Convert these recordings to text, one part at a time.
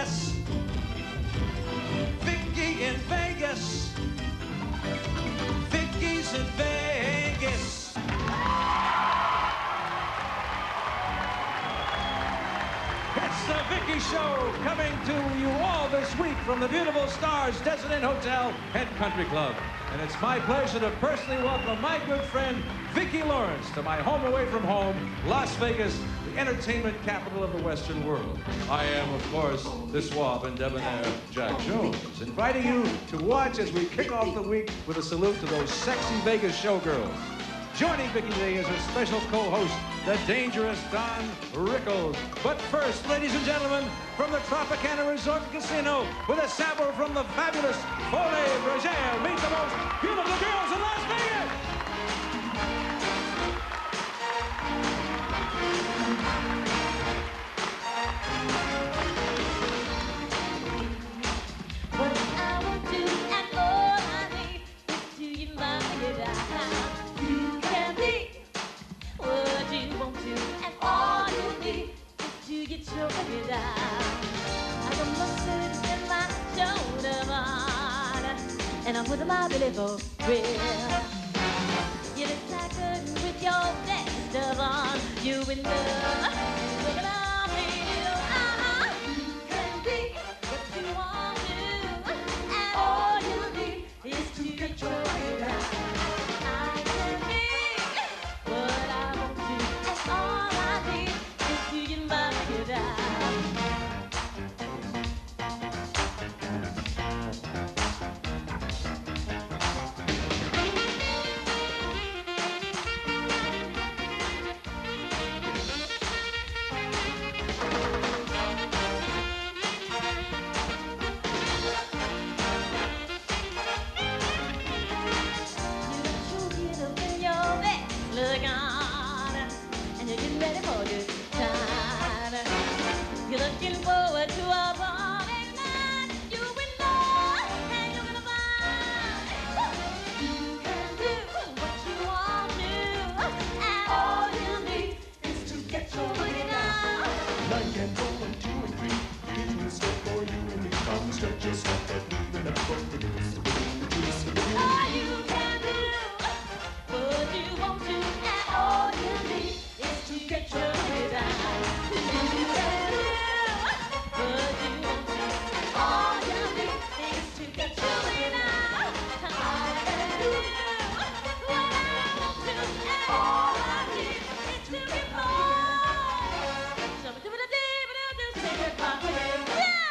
Vegas. Vicki in Vegas. Vicki's in Vegas. It's the Vicki Show, coming to you all this week from the beautiful Stars Desert Inn Hotel and Country Club. And it's my pleasure to personally welcome my good friend Vicki Lawrence to my home away from home, Las Vegas, the entertainment capital of the Western world. I am, of course, the suave and debonair Jack Jones, inviting you to watch as we kick off the week with a salute to those sexy Vegas showgirls. Joining Vicki today is her special co-host, the dangerous Don Rickles. But first, ladies and gentlemen, from the Tropicana Resort and Casino, with a sample from the fabulous Folies, Bergere, meet the most beautiful girls in Las Vegas. What I will do and all I need is to get my head out. You can be what you want to, and all you need is to get your head out. I got my suit and my shoulder on, and I'm with my Billy for real. You look like good with your best on. You in love, look at me, you can be what you want to, and all you need is to get your head out. I can be what I want to, and all I need is to get my head out. Look on, and you're getting ready for a good time. You're looking forward to a party night. You will know, and you're gonna find you can do what you want to, and all you need is to get your money now. Nine and go, 1, 2, and 3. Here's the step for you and me. Come stretch yourself that move, and that's what it is. All you can do what you want to, and all you need is to get your head out. You can do what you want to, and all you need is to get your head out. I can do what I want to, and all I need is to get more. So do it, take it my way. Yeah!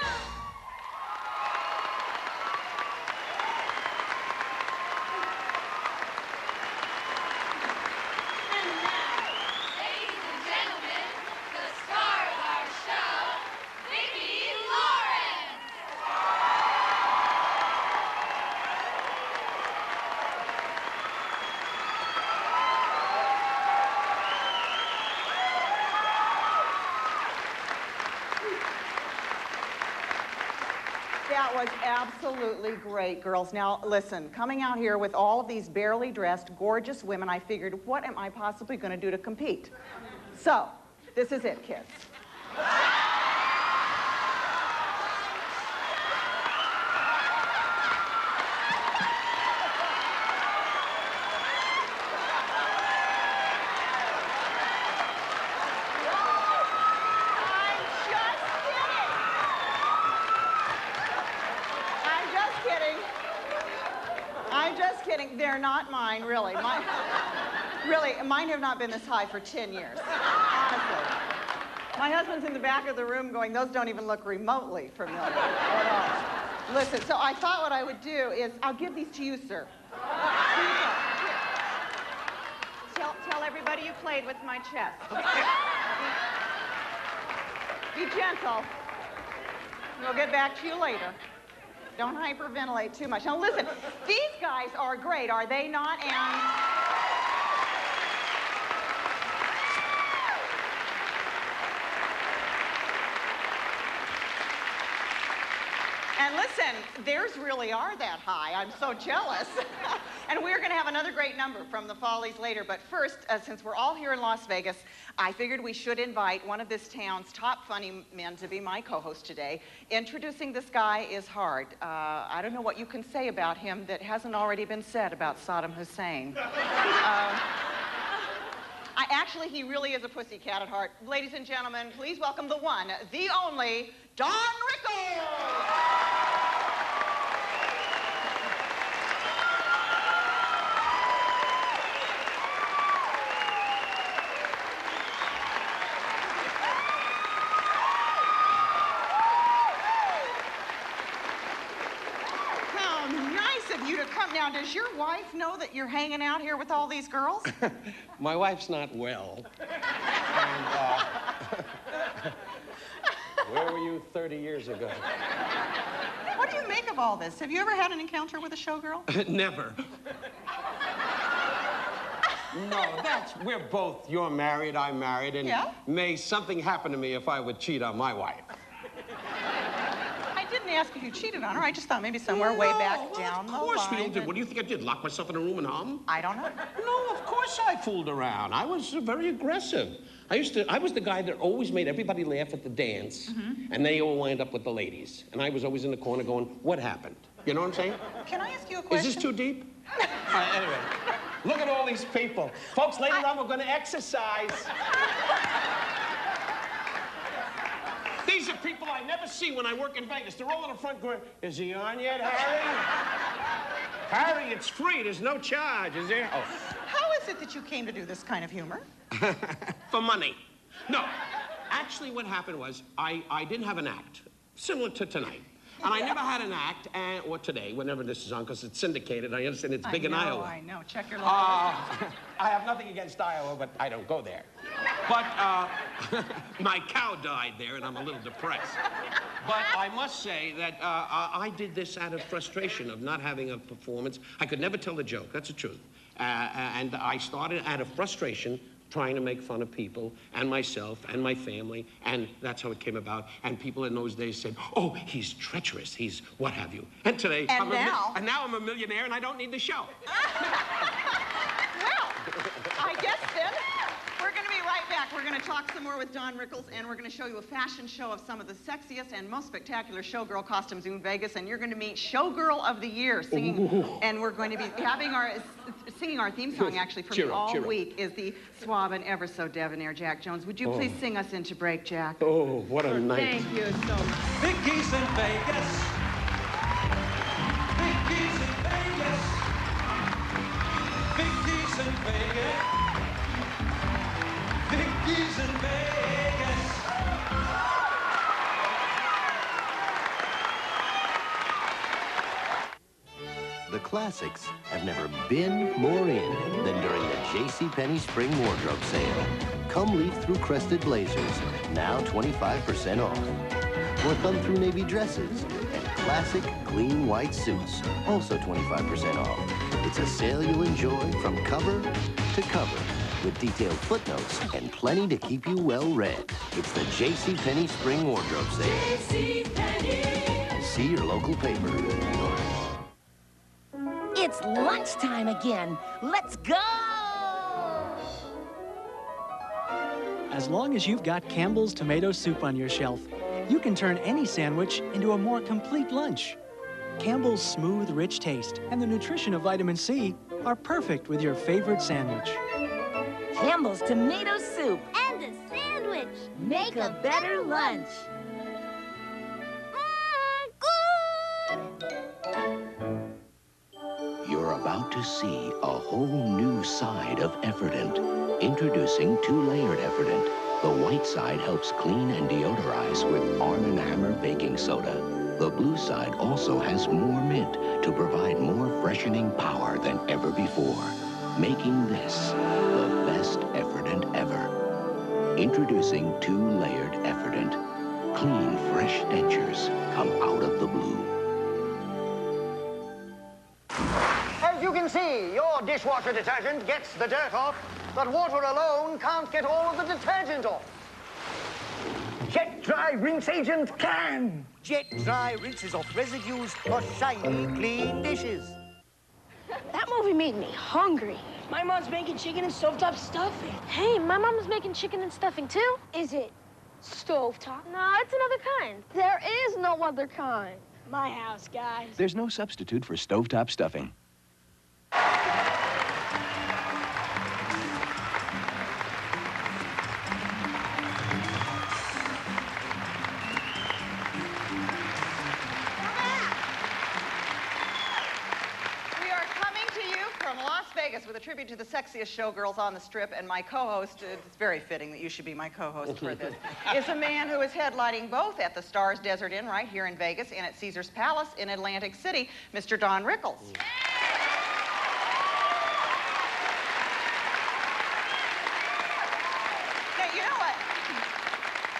Ladies and gentlemen, the star of our show, Vicki Lawrence. That was absolutely great, girls. Now, listen, coming out here with all of these barely dressed, gorgeous women, I figured, what am I possibly going to do to compete? So, this is it, kids. I'm just kidding. They're not mine, really. Mine have not been this high for 10 years, honestly. My husband's in the back of the room going, those don't even look remotely familiar at all. Listen, so I thought what I would do is, I'll give these to you, sir. Here you go. Tell everybody you played with my chest. Be gentle. We'll get back to you later. Don't hyperventilate too much. Now listen, these guys are great, are they not? And listen, theirs really are that high. I'm so jealous. And we're going to have another great number from the Folies later. But first, since we're all here in Las Vegas, I figured we should invite one of this town's top funny men to be my co-host today. Introducing this guy is hard. I don't know what you can say about him that hasn't already been said about Saddam Hussein. Actually, he really is a pussycat at heart. Ladies and gentlemen, please welcome the one, the only, Don Rickles! Now, does your wife know that you're hanging out here with all these girls? My wife's not well. And, where were you 30 years ago? What do you make of all this? Have you ever had an encounter with a showgirl? Never. No, we're both, you're married, I'm married, and may something happen to me if I would cheat on my wife. I didn't ask if you cheated on her. I just thought maybe somewhere way back down the line. Of course we did. What do you think I did? Lock myself in a room and hum? I don't know. No, of course I fooled around. I was very aggressive. I was the guy that always made everybody laugh at the dance, and they all wind up with the ladies. And I was always in the corner going, what happened? You know what I'm saying? Can I ask you a question? Is this too deep? All right, anyway, look at all these people. Folks, later on we're going to exercise. These are people I never see when I work in Vegas. They're all in the front going, is he on yet, Harry? Harry, it's free. There's no charge, is there? Oh. How is it that you came to do this kind of humor? For money. No. Actually, what happened was I didn't have an act, similar to tonight. And I never had an act, or today, whenever this is on, because it's syndicated. I understand it's big in Iowa. I know. Check your local. I have nothing against Iowa, but I don't go there. But my cow died there, and I'm a little depressed. But I must say that I did this out of frustration of not having a performance. I could never tell the joke. That's the truth. And I started out of frustration trying to make fun of people and myself and my family, and that's how it came about. And people in those days said, oh, he's treacherous, he's what have you. And today, now I'm a millionaire and I don't need the show. Well, I guess then we're going to be right back. We're going to talk some more with Don Rickles, and we're going to show you a fashion show of some of the sexiest and most spectacular showgirl costumes in Vegas, and you're going to meet Showgirl of the Year singing, and we're going to be having singing our theme song, actually, for me all week is the suave and ever so debonair Jack Jones. Would you please sing us into break, Jack? Oh, what a night. Thank you so much. Vicki's in Vegas. Vicki's in Vegas. Vicki's in Vegas. Vicki's in Vegas. The classics have never been more in than during the JCPenney Spring Wardrobe Sale. Come leaf through crested blazers, now 25% off. Or thumb through navy dresses and classic clean white suits, also 25% off. It's a sale you'll enjoy from cover to cover, with detailed footnotes and plenty to keep you well read. It's the JCPenney Spring Wardrobe Sale. JCPenney. See your local paper. It's lunchtime again. Let's go! As long as you've got Campbell's tomato soup on your shelf, you can turn any sandwich into a more complete lunch. Campbell's smooth, rich taste and the nutrition of vitamin C are perfect with your favorite sandwich. Campbell's tomato soup And a sandwich. make a better lunch. You're about to see a whole new side of Effordent. Introducing two-layered Effordent. The white side helps clean and deodorize with Arm & Hammer baking soda. The blue side also has more mint to provide more freshening power than ever before, making this the best Effordent ever. Introducing two-layered Effordent. Clean, fresh dentures come out of the blue. As you can see, your dishwasher detergent gets the dirt off, but water alone can't get all of the detergent off. Jet Dry Rinse Agent can. Jet Dry rinses off residues for shiny, clean dishes. That movie made me hungry. My mom's making chicken and stovetop stuffing. Hey, my mom's making chicken and stuffing, too. Is it stovetop? No, it's another kind. There is no other kind. My house, guys. There's no substitute for stovetop stuffing. With a tribute to the sexiest showgirls on the strip, and my co-host, it's very fitting that you should be my co-host for this, is a man who is headlining both at the Stars Desert Inn right here in Vegas and at Caesar's Palace in Atlantic City, Mr. Don Rickles. Now,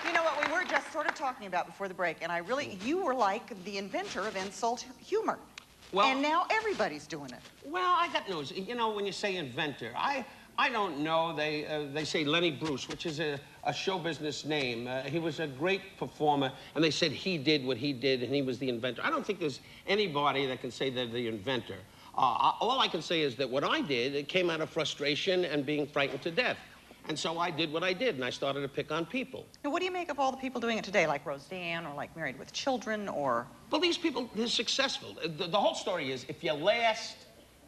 you know what we were just sort of talking about before the break, and you were like the inventor of insult humor. Well, and now everybody's doing it. Well, I got news. You know, when you say inventor, I don't know. They say Lenny Bruce, which is a show business name. He was a great performer, and they said he did what he did, and he was the inventor. I don't think there's anybody that can say they're the inventor. All I can say is that what I did, it came out of frustration and being frightened to death. And so I did what I did, and I started to pick on people. Now, what do you make of all the people doing it today, like Roseanne, or like Married with Children, or... Well, these people, they're successful. The whole story is, if you last,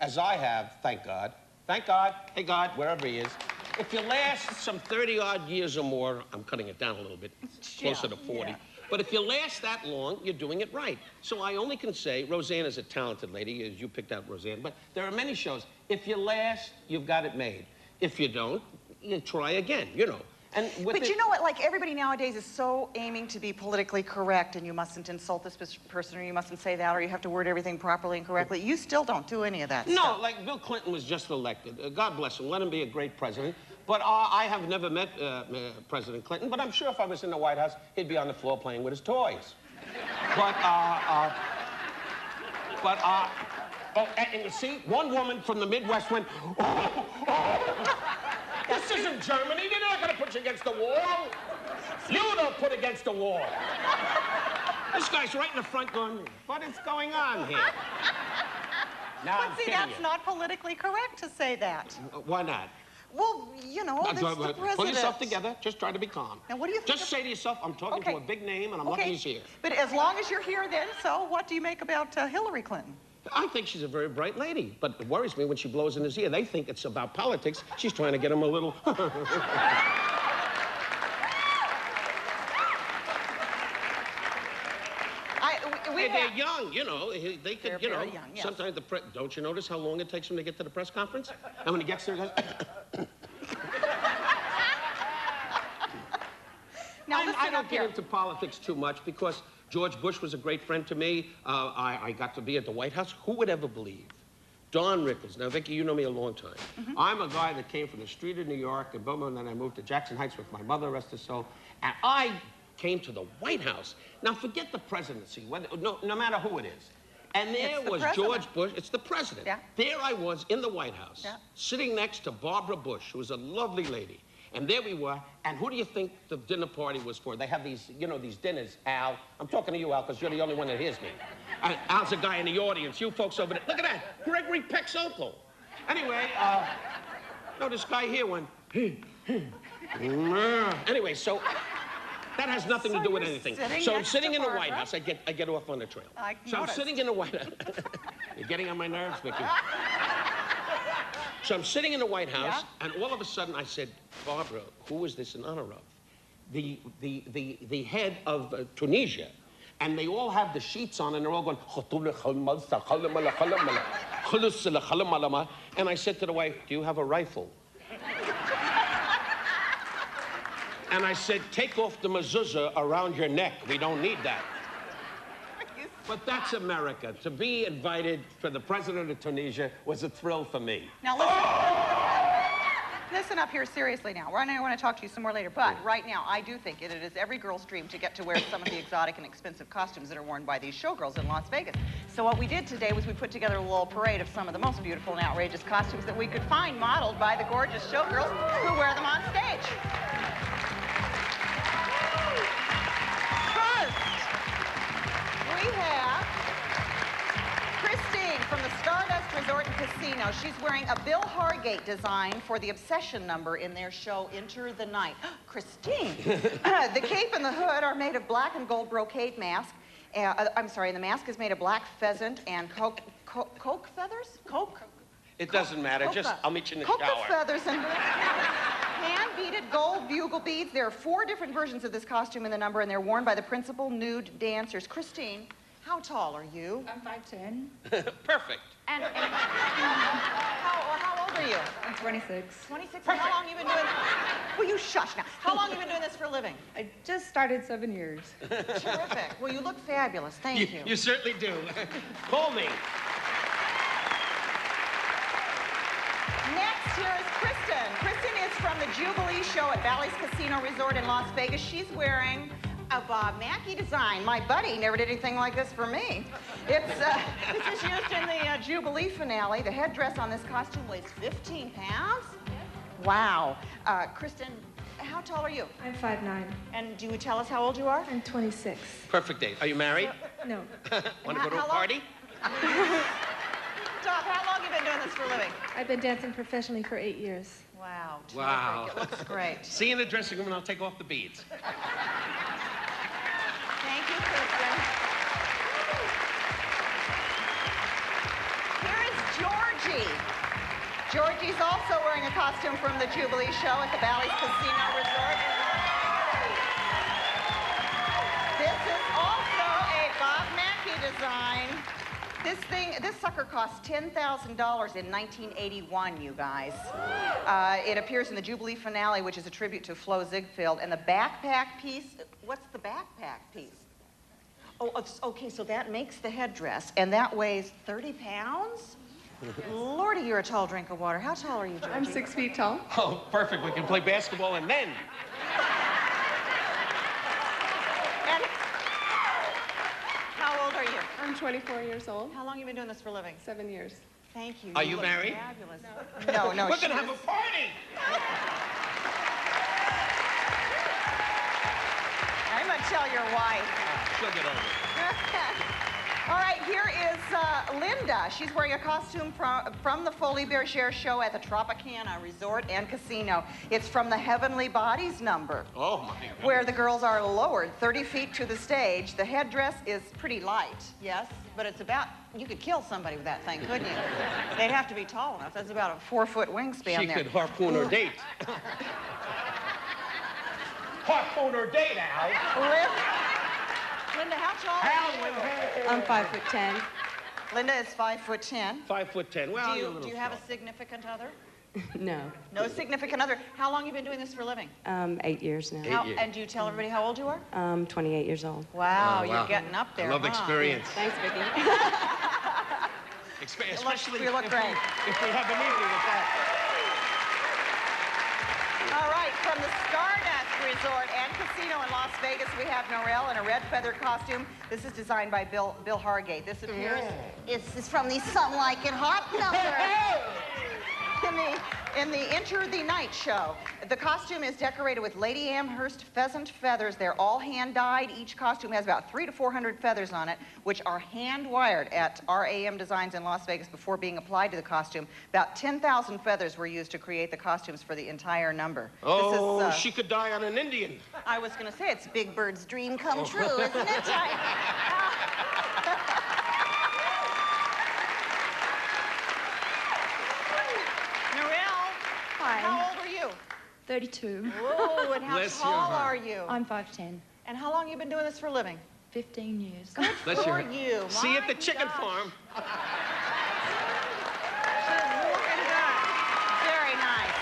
as I have, thank God, hey God, wherever he is, if you last some 30-odd years or more, I'm cutting it down a little bit, closer to 40, yeah. But if you last that long, you're doing it right. So I only can say, Roseanne is a talented lady, as you picked out Roseanne, but there are many shows. If you last, you've got it made. If you don't, you try again, you know. And but you know what, like everybody nowadays is so aiming to be politically correct, and you mustn't insult this person, or you mustn't say that, or you have to word everything properly and correctly. You still don't do any of that stuff. No, like Bill Clinton was just elected. God bless him, let him be a great president. But I have never met President Clinton, but I'm sure if I was in the White House, he'd be on the floor playing with his toys. Oh, and you see, one woman from the Midwest went, this isn't Germany. They're not going to put you against the wall. You don't put against the wall. This guy's right in the front going, what is going on here? Now, but see, that's not politically correct to say that. Why not? Well, you know, this is the president. Pull yourself together. Just try to be calm. Now, what do you think? Just say to yourself, I'm talking to a big name, and I'm lucky he's here. But as long as you're here then, so what do you make about Hillary Clinton? I think she's a very bright lady, but it worries me when she blows in his ear. They think it's about politics. She's trying to get him a little... They're young, you know. They could, you know, young, yes. Sometimes don't you notice how long it takes him to get to the press conference? And when he gets there, he goes... Now, I don't get into politics too much because George Bush was a great friend to me. I got to be at the White House. Who would ever believe? Don Rickles. Now, Vicki, you know me a long time. Mm-hmm. I'm a guy that came from the street of New York and boom, and then I moved to Jackson Heights with my mother, rest her soul. And I came to the White House. Now, forget the presidency, no matter who it is. And there was George Bush. It's the president. Yeah. There I was in the White House, sitting next to Barbara Bush, who was a lovely lady. And there we were, and who do you think the dinner party was for? They have these, you know, these dinners, Al. I'm talking to you, Al, because you're the only one that hears me. Al's a guy in the audience. You folks over there. Look at that. Gregory Peck's uncle. Anyway, no, this guy here went, anyway, so that has nothing to do with anything. So I'm sitting in the White House. I get off on the trail. So I'm sitting in the White House. You're getting on my nerves, Vicki. So I'm sitting in the White House, and all of a sudden I said, Barbara, who is this in honor of? The head of Tunisia. And they all have the sheets on, and they're all going, and I said to the wife, do you have a rifle? And I said, take off the mezuzah around your neck. We don't need that. But that's America. To be invited for the president of Tunisia was a thrill for me. Now listen up here seriously now. I want to talk to you some more later, but right now I do think it is every girl's dream to get to wear some of the exotic and expensive costumes that are worn by these showgirls in Las Vegas. So what we did today was we put together a little parade of some of the most beautiful and outrageous costumes that we could find modeled by the gorgeous showgirls who wear them on stage. We have Christine from the Stardust Resort and Casino. She's wearing a Bill Hargate design for the Obsession number in their show Enter the Night. Christine! The cape and the hood are made of black and gold brocade mask. I'm sorry, the mask is made of black pheasant and coke feathers? Coke? It doesn't matter. Just, I'll meet you in the shower. Coke feathers and hand-beaded gold bugle beads. There are 4 different versions of this costume in the number, and they're worn by the principal nude dancers. Christine, how tall are you? I'm 5'10". Perfect. And how old are you? I'm 26. 26? And how long have you been doing this? Will you shush now? How long have you been doing this for a living? I just started 7 years. Terrific. Well, you look fabulous. Thank you. You certainly do. Call me. Next, here is Kristen. Kristen is from the Jubilee show at Bally's Casino Resort in Las Vegas. She's wearing a Bob Mackie design. My buddy never did anything like this for me. This is used in the Jubilee finale. The headdress on this costume weighs 15 pounds. Wow. Kristen, how tall are you? I'm 5'9". And do you tell us how old you are? I'm 26. Perfect age. Are you married? No. Want to go to a party? Stop. How long have you been doing this for a living? I've been dancing professionally for 8 years. Wow. Terrific. Wow. It looks great. See you in the dressing room and I'll take off the beads. Thank you, Kristen. Here is Georgie. Georgie's also wearing a costume from the Jubilee show at the Bally's Casino Resort. This is also a Bob Mackie design. This sucker cost $10,000 in 1981, you guys. It appears in the Jubilee finale, which is a tribute to Flo Ziegfeld. And the backpack piece, what's the backpack piece? Oh, okay, so that makes the headdress, and that weighs 30 pounds? Lordy, you're a tall drink of water. How tall are you, Georgie? I'm 6 feet tall. Oh, perfect. We can play basketball and then. And how old are you? I'm 24 years old. How long have you been doing this for a living? 7 years. Thank you. Are you married? Fabulous. No. We're going to have a party. I'm going to tell your wife. She'll get over it. All right, here is Linda. She's wearing a costume from the Bergere show at the Tropicana Resort and Casino. It's from the Heavenly Bodies number. Oh, my God. Where the girls are lowered 30 feet to the stage. The headdress is pretty light, yes, but it's about, you could kill somebody with that thing, couldn't you? They'd have to be tall enough. That's about a 4-foot wingspan She there. could harpoon her date. Harpoon her date, Al. Linda, how tall are you? I'm 5'10". Linda is 5'10". 5'10". Well, Do you have a significant other? No. No significant other. How long have you been doing this for a living? 8 years now. 8 years. And do you tell everybody how old you are? 28 years old. Wow, you're getting up there. I love experience. Thanks, Vicki. Especially you look great. If we have an evening with that. All right, from the Stardust Resort and Casino in Las Vegas, we have Narelle in a red feather costume. This is designed by Bill Hargate. This appears, it's from the Some Like It Hot number. In the Enter the Night show. The costume is decorated with Lady Amherst pheasant feathers. They're all hand-dyed. Each costume has about 300 to 400 feathers on it, which are hand-wired at RAM Designs in Las Vegas before being applied to the costume. About 10,000 feathers were used to create the costumes for the entire number. Oh, she could die on an Indian. I was going to say, it's Big Bird's dream come true, isn't it? How old are you? 32. Whoa, and how tall are you? I'm 5'10". And how long have you been doing this for a living? 15 years. Good for you. See you at the chicken farm. She's looking good. Very nice.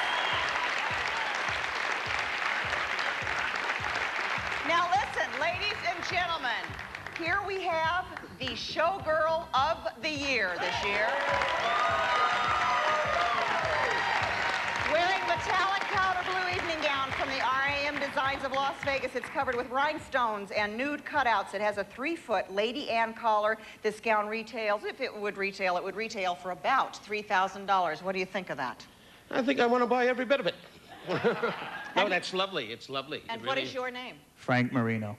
Now listen, ladies and gentlemen, here we have the Showgirl of the Year this year. Wearing metallic powder blue evening gown from the RAM Designs of Las Vegas. It's covered with rhinestones and nude cutouts. It has a 3-foot Lady Anne collar. This gown retails, if it would retail for about $3,000. What do you think of that? I think I want to buy every bit of it. No, that's lovely. It's lovely. And what is your name? Frank Marino.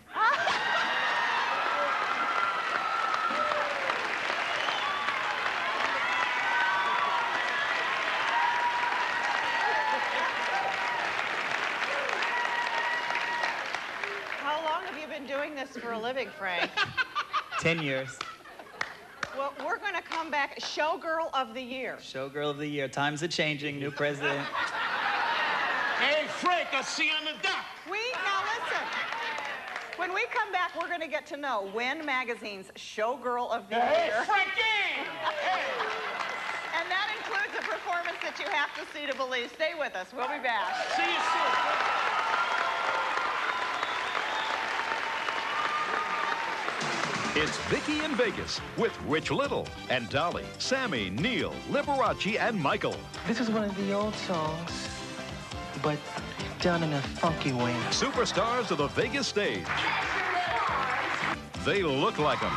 doing this for a living, Frank? 10 years. Well, we're going to come back. Showgirl of the Year. Showgirl of the Year. Times are changing. New president. Hey, Frank, I'll see you on the dock. Now listen. When we come back, we're going to get to know Win Magazine's Showgirl of the Year. Hey, Frankie! Hey! And that includes a performance that you have to see to believe. Stay with us. We'll be back. See you soon. It's Vicki in Vegas with Rich Little and Dolly, Sammy, Neil, Liberace, and Michael. This is one of the old songs, but done in a funky way. Superstars of the Vegas stage. They look like them.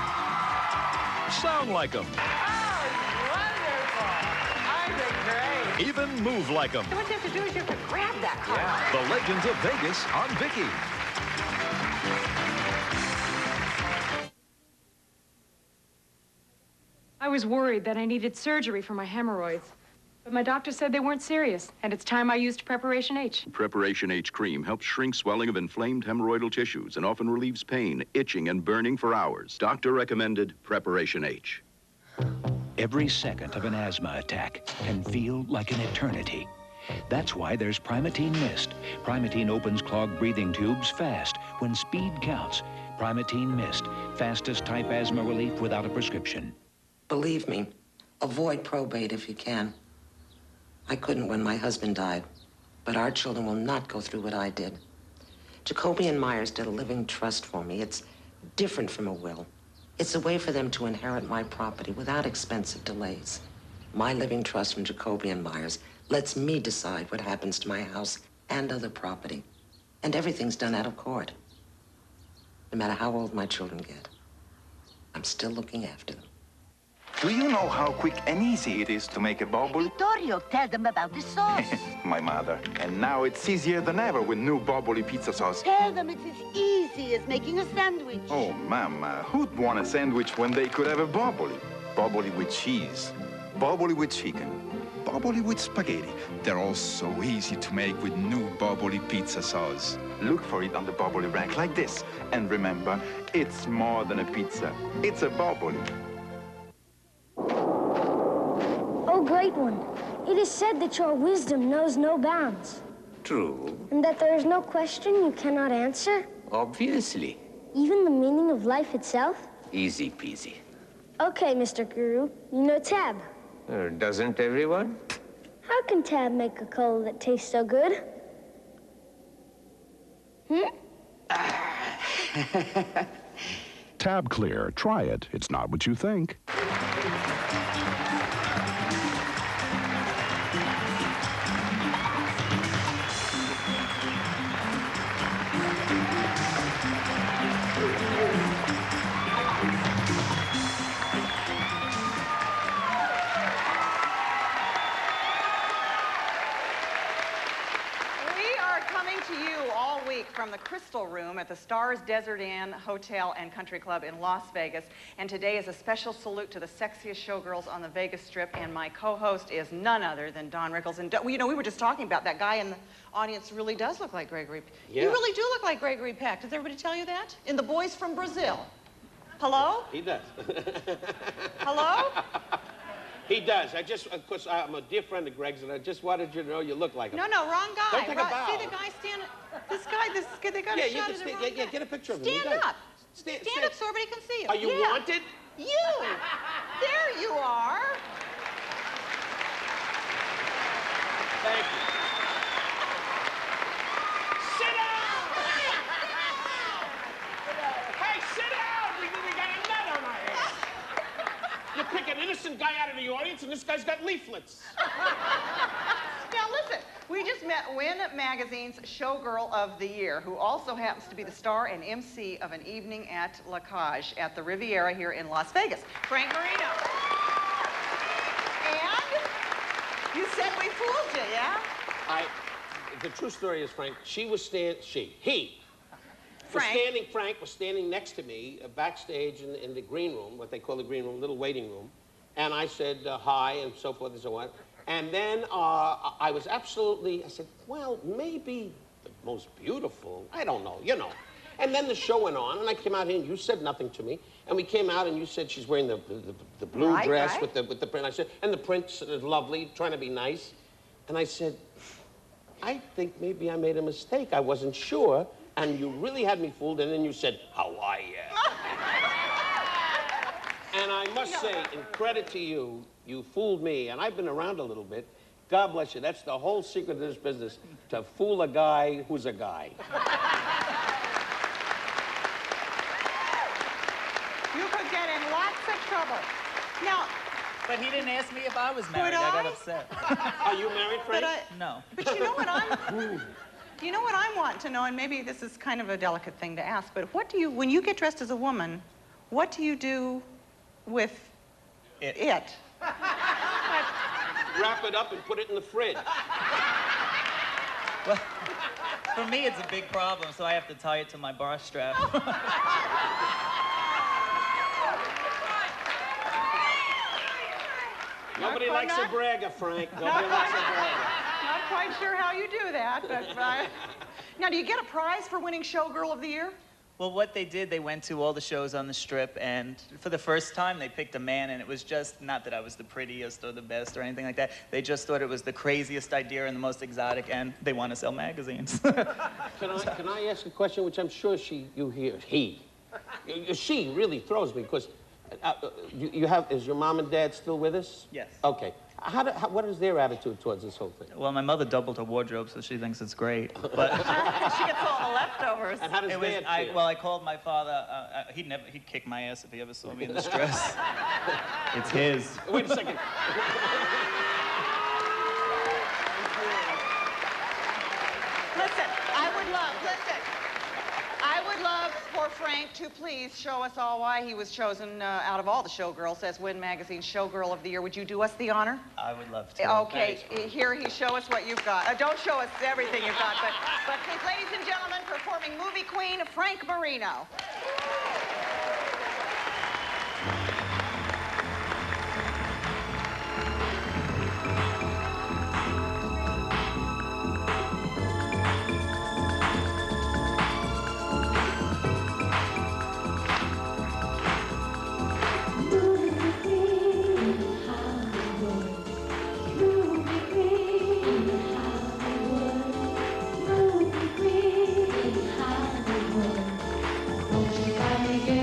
Sound like them. Even move like them. What you have to do is you have to grab that card. The Legends of Vegas on Vicki. I was worried that I needed surgery for my hemorrhoids, but my doctor said they weren't serious, and it's time I used Preparation H. Preparation H cream helps shrink swelling of inflamed hemorrhoidal tissues and often relieves pain, itching, and burning for hours. Doctor recommended Preparation H. Every second of an asthma attack can feel like an eternity. That's why there's Primatene Mist. Primatene opens clogged breathing tubes fast when speed counts. Primatene Mist, fastest type asthma relief without a prescription. Believe me, avoid probate if you can. I couldn't when my husband died, but our children will not go through what I did. Jacoby and Myers did a living trust for me. It's different from a will. It's a way for them to inherit my property without expensive delays. My living trust from Jacoby and Myers lets me decide what happens to my house and other property. And everything's done out of court. No matter how old my children get, I'm still looking after them. Do you know how quick and easy it is to make a bubble? Vittorio, tell them about the sauce. My mother. And now it's easier than ever with new bubbly pizza sauce. Tell them it's as easy as making a sandwich. Oh, Mama, who'd want a sandwich when they could have a bubbly? Bubbly with cheese, bubbly with chicken, bubbly with spaghetti. They're all so easy to make with new bubbly pizza sauce. Look for it on the bubbly rack like this. And remember, it's more than a pizza. It's a bubbly. Oh, great one. It is said that your wisdom knows no bounds. True. And that there is no question you cannot answer? Obviously. Even the meaning of life itself? Easy peasy. Okay, Mr. Guru, you know Tab. Doesn't everyone? How can Tab make a cola that tastes so good? Tab Clear. Try it. It's not what you think. From the Crystal Room at the Stars Desert Inn Hotel and Country Club in Las Vegas. And today is a special salute to the sexiest showgirls on the Vegas Strip. And my co-host is none other than Don Rickles. And you know, we were just talking about that guy in the audience really does look like Gregory. Yeah. You really do look like Gregory Peck. Does everybody tell you that? In The Boys from Brazil. Hello? He does. Hello? He does. Of course, I'm a dear friend of Greg's, and I just wanted you to know you look like him. No, wrong guy. Don't take a bow. See the guy standing. This guy, they got a shot of the wrong guy. Get a picture of him. Stand up. Stand up so everybody can see you. Are you wanted? You. There you are. Thank you. Sit down. Hey, sit down. We got a nut on our hands. You pick an innocent guy out of the audience, and this guy's got leaflets. Now listen, we just met Win Magazine's Showgirl of the Year, who also happens to be the star and MC of an evening at La Cage at the Riviera here in Las Vegas. Frank Marino. And you said we fooled you, yeah? The true story is, Frank, Frank was standing next to me backstage in the green room, what they call the green room, little waiting room. And I said hi and so forth and so on. And then I was I said, well, maybe the most beautiful, I don't know, you know. And then the show went on, and I came out here, and you said nothing to me. And we came out, and you said she's wearing the blue dress with the print. I said, and the print is lovely, trying to be nice. And I said, I think maybe I made a mistake. I wasn't sure, and you really had me fooled. And then you said, how are you? And I must say, in credit to you, you fooled me, and I've been around a little bit. God bless you. That's the whole secret of this business, to fool a guy who's a guy. You could get in lots of trouble. Now, but he didn't ask me if I was married. I got upset. Are you married, Frank? No. But you know what you know what I want to know, and maybe this is kind of a delicate thing to ask, but what do you, when you get dressed as a woman, what do you do with it? Wrap it up and put it in the fridge. Well, for me, it's a big problem, so I have to tie it to my bar strap. Nobody likes a bragger, Frank. Nobody likes a bragger. Not quite sure how you do that, but... Now, do you get a prize for winning Showgirl of the Year? Well, what they did, they went to all the shows on the Strip, and for the first time, they picked a man, and it was just, not that I was the prettiest or the best or anything like that. They just thought it was the craziest idea and the most exotic, and they want to sell magazines. Can I ask a question, which I'm sure she really throws me, because is your mom and dad still with us? Yes. Okay. What is their attitude towards this whole thing? Well, my mother doubled her wardrobe, so she thinks it's great. But she gets all the leftovers. And how does Dad feel? Well, I called my father. He'd kick my ass if he ever saw me in this dress. It's his. Wait a second. Listen, I would love for Frank to please show us all why he was chosen out of all the Showgirls as Win Magazine's Showgirl of the Year. Would you do us the honor? I would love to. Okay, here, show us what you've got. Don't show us everything you've got, but please, ladies and gentlemen, performing movie queen Frank Marino. Won't you finally get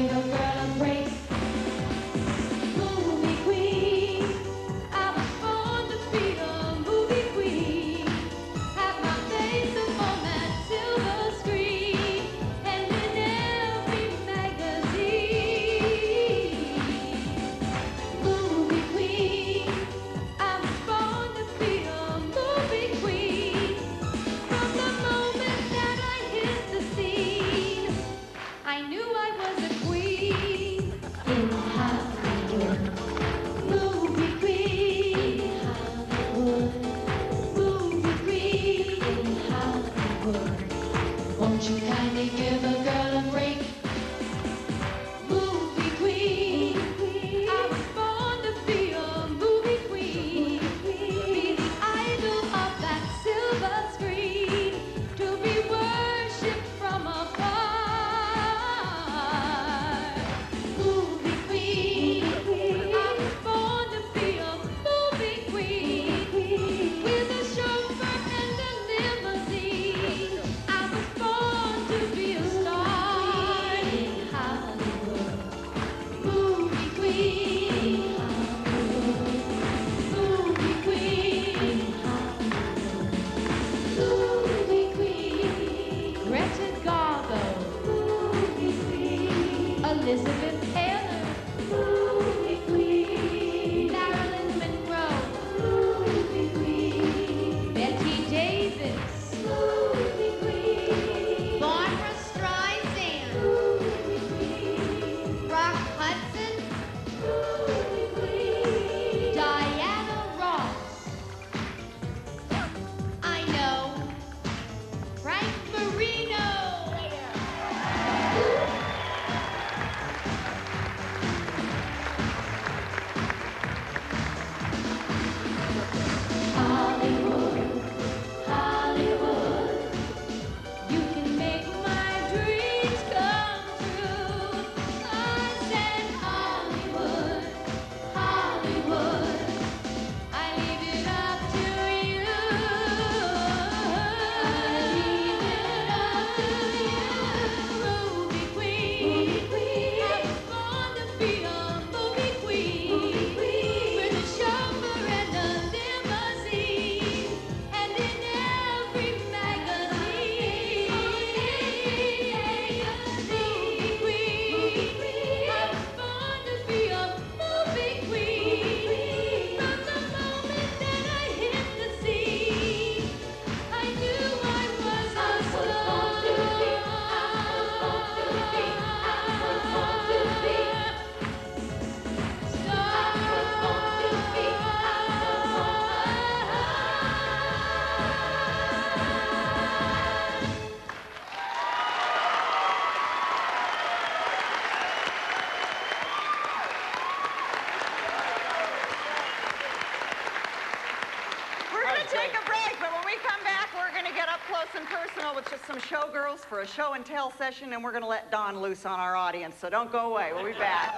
and personal with just some showgirls for a show and tell session, and we're going to let Don loose on our audience, so don't go away. We'll be back.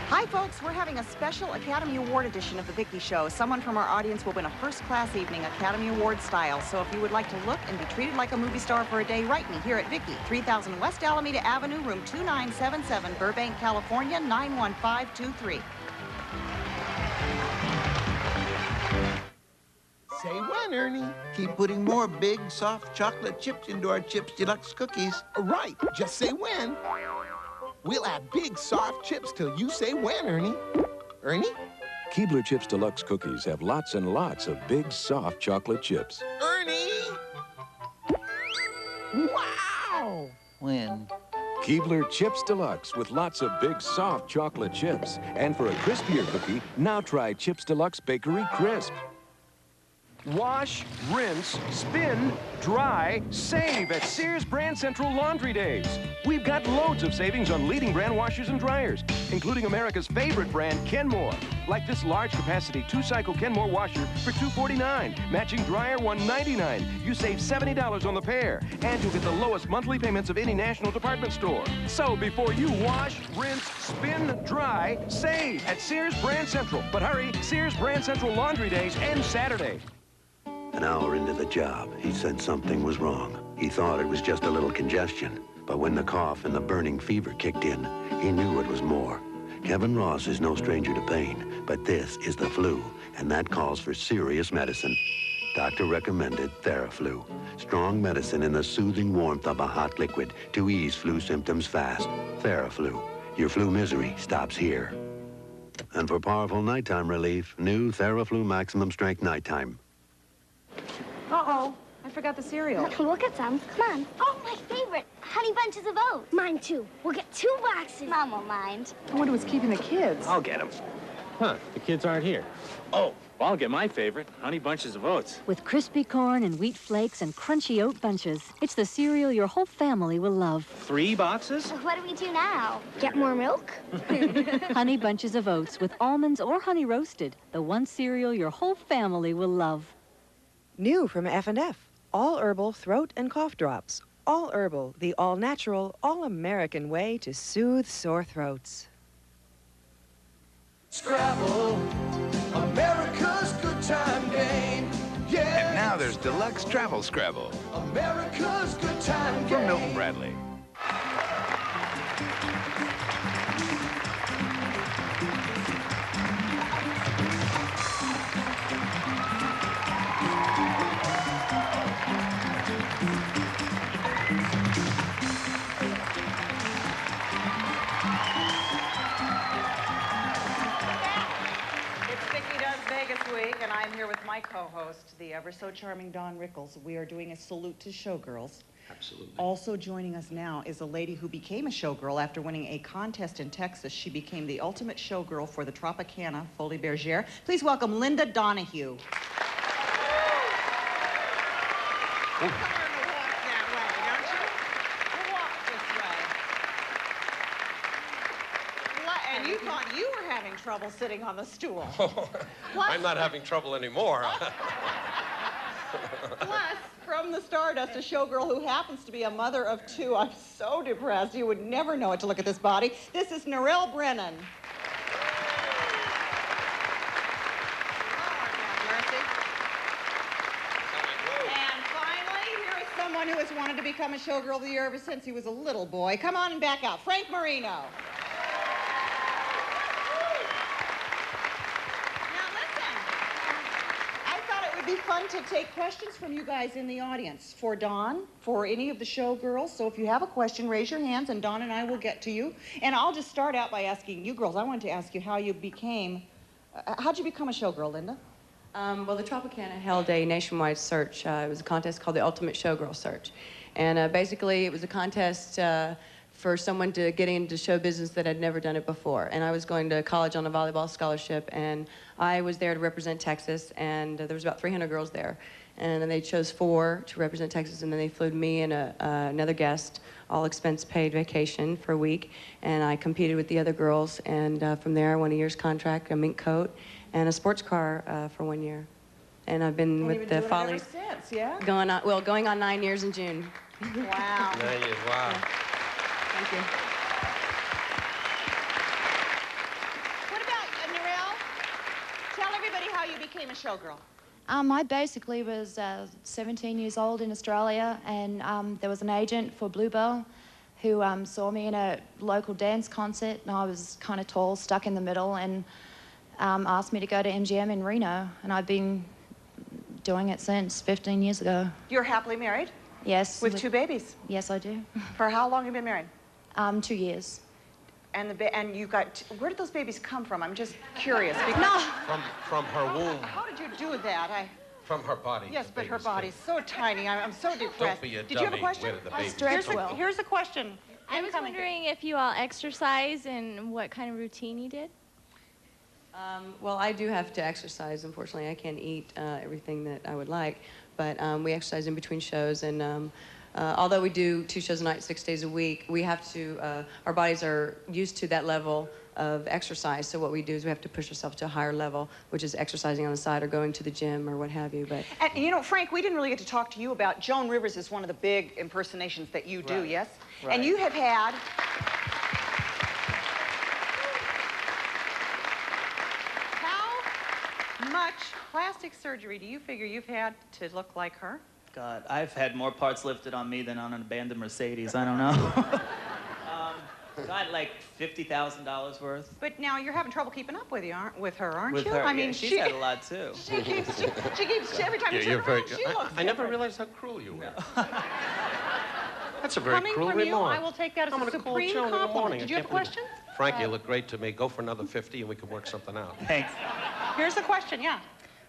Hi, folks. We're having a special Academy Award edition of The Vicki Show. Someone from our audience will win a first-class evening, Academy Award style. So if you would like to look and be treated like a movie star for a day, write me here at Vicki, 3000 West Alameda Avenue, room 2977, Burbank, California, 91523. Say when, Ernie? Keep putting more big, soft chocolate chips into our Chips Deluxe cookies. Right, just say when. We'll add big, soft chips till you say when, Ernie. Ernie? Keebler Chips Deluxe cookies have lots and lots of big, soft chocolate chips. Ernie! Wow! When? Keebler Chips Deluxe with lots of big, soft chocolate chips. And for a crispier cookie, now try Chips Deluxe Bakery Crisp. Wash, rinse, spin, dry, save at Sears Brand Central Laundry Days. We've got loads of savings on leading brand washers and dryers, including America's favorite brand, Kenmore. Like this large capacity 2-cycle Kenmore washer for $249. Matching dryer, $199. You save $70 on the pair. And you'll get the lowest monthly payments of any national department store. So before you wash, rinse, spin, dry, save at Sears Brand Central. But hurry, Sears Brand Central Laundry Days end Saturday. An hour into the job, he said something was wrong. He thought it was just a little congestion. But when the cough and the burning fever kicked in, he knew it was more. Kevin Ross is no stranger to pain, but this is the flu, and that calls for serious medicine. Doctor recommended Theraflu, strong medicine in the soothing warmth of a hot liquid to ease flu symptoms fast. Theraflu, your flu misery stops here. And for powerful nighttime relief, new Theraflu Maximum Strength Nighttime. Uh-oh, I forgot the cereal. We'll get some. Come on. Oh, my favorite. Honey Bunches of Oats. Mine, too. We'll get 2 boxes. Mom won't mind. I wonder what's keeping the kids. I'll get them. Huh, the kids aren't here. Oh, well, I'll get my favorite, Honey Bunches of Oats. With crispy corn and wheat flakes and crunchy oat bunches. It's the cereal your whole family will love. 3 boxes? What do we do now? Get more milk? Honey Bunches of Oats with almonds or honey roasted. The one cereal your whole family will love. New from F&F, all herbal throat and cough drops. All herbal, the all-natural, all-American way to soothe sore throats. Scrabble, America's good time game. Yeah. And now there's Deluxe Travel Scrabble. America's good time game. From Milton Bradley. And I'm here with my co-host, the ever-so-charming Don Rickles. We are doing a salute to showgirls. Absolutely. Also joining us now is a lady who became a showgirl after winning a contest in Texas. She became the ultimate showgirl for the Tropicana, Folies Bergere. Please welcome Linda Donahue. And you thought you were having trouble sitting on the stool. I'm not having trouble anymore. Plus, from the Stardust, a showgirl who happens to be a mother of 2. I'm so depressed. You would never know it to look at this body. This is Narelle Brennan. And finally, here is someone who has wanted to become a showgirl of the year ever since he was a little boy. Come on and back out. Frank Marino. It'd be fun to take questions from you guys in the audience. For Don, for any of the showgirls. So if you have a question, raise your hands and Don and I will get to you. And I'll just start out by asking you girls, I wanted to ask you how you became, how'd you become a showgirl, Linda? Well, the Tropicana held a nationwide search. It was a contest called the Ultimate Showgirl Search. And basically, it was a contest for someone to get into show business that had never done it before. And I was going to college on a volleyball scholarship, and I was there to represent Texas, and there was about 300 girls there. And then they chose 4 to represent Texas, and then they flew me and another guest, all expense paid vacation for a week. And I competed with the other girls, and from there I won a year's contract, a mink coat, and a sports car for 1 year. And I've been with the Folies. Since, yeah? Going on 9 years in June. Wow. 9 years, wow. Yeah. Thank you. What about Narelle? Tell everybody how you became a showgirl. I basically was 17 years old in Australia, and there was an agent for Bluebell who saw me in a local dance concert, and I was kind of tall, stuck in the middle, and asked me to go to MGM in Reno, and I've been doing it since 15 years ago. You're happily married? Yes. With 2 babies? Yes, I do. For how long have you been married? 2 years. And you got, where did those babies come from? I'm just curious. Because No. From her womb. How did you do that? From her body. Yes, but her body's so tiny. I'm so depressed. Don't be a Did you have a dummy. question? Where did the babies Here's the question. I was wondering if you all exercise and what kind of routine you did. Well, I do have to exercise. Unfortunately, I can't eat everything that I would like, but we exercise in between shows, and although we do 2 shows a night, 6 days a week, we have to, our bodies are used to that level of exercise, so what we do is we have to push ourselves to a higher level, which is exercising on the side or going to the gym or what have you. But And you know, Frank, we didn't really get to talk to you about Joan Rivers is one of the big impersonations that you do, yes? Right. And you have had how much plastic surgery do you figure you've had to look like her? God, I've had more parts lifted on me than on an abandoned Mercedes. I don't know. God, like $50,000 worth. But now you're having trouble keeping up with her, aren't With you? her, I mean, yeah, she's had a lot too. She keeps every time you turn around, she looks I never different. realized how cruel you were. That's a very Coming cruel from you, remark. I will take that as I'm a gonna call supreme Joan in the compliment. morning. Did I you have a can't believe question? it. Frank, you look great to me. Go for another 50 and we can work something out. Thanks. Here's the question, yeah.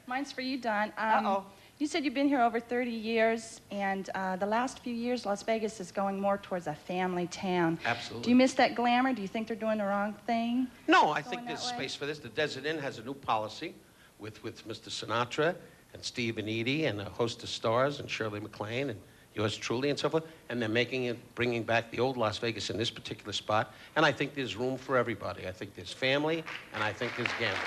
Mine's for you, Don. Uh-oh. You said you've been here over 30 years, and the last few years, Las Vegas is going more towards a family town. Absolutely. Do you miss that glamour? Do you think they're doing the wrong thing? No, I think Going there's that way? space for this. The Desert Inn has a new policy with Mr. Sinatra and Steve and Edie and a host of stars and Shirley MacLaine and yours truly and so forth. And they're bringing back the old Las Vegas in this particular spot. And I think there's room for everybody. I think there's family and I think there's gambling.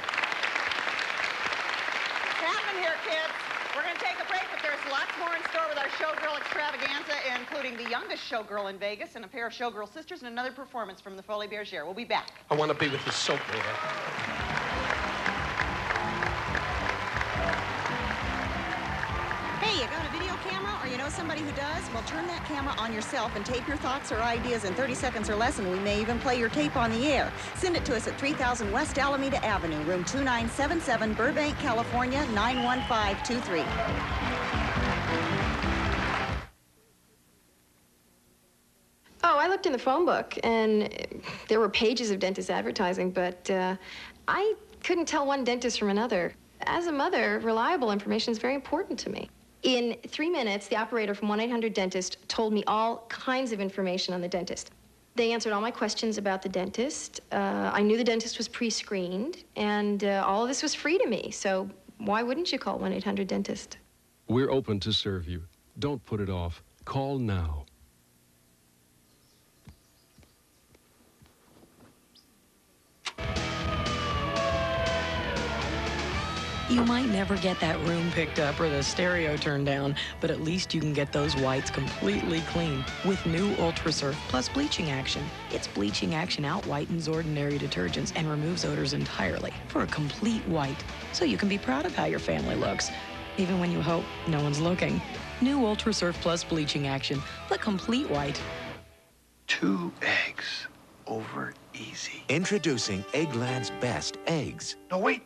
What's happening here, kids? We're going to take a break, but there's lots more in store with our Showgirl extravaganza, including the youngest showgirl in Vegas and a pair of showgirl sisters and another performance from the Folies Bergere. We'll be back. I want to be with the soap boy. Hey, you got a video camera or you know somebody who does? Well, turn that camera on yourself and tape your thoughts or ideas in 30 seconds or less, and we may even play your tape on the air. Send it to us at 3000 West Alameda Avenue, room 2977, Burbank, California, 91523. Oh, I looked in the phone book, and there were pages of dentist advertising, but I couldn't tell one dentist from another. As a mother, reliable information is very important to me. In 3 minutes, the operator from 1-800-DENTIST told me all kinds of information on the dentist. They answered all my questions about the dentist. I knew the dentist was pre-screened, and all of this was free to me, so why wouldn't you call 1-800-DENTIST? We're open to serve you. Don't put it off. Call now. You might never get that room picked up or the stereo turned down, but at least you can get those whites completely clean with new Ultra Surf Plus bleaching action. Its bleaching action out-whitens ordinary detergents and removes odors entirely for a complete white, so you can be proud of how your family looks, even when you hope no one's looking. New Ultra Surf Plus bleaching action, the complete white. 2 eggs over easy. Introducing Eggland's Best Eggs. No, wait.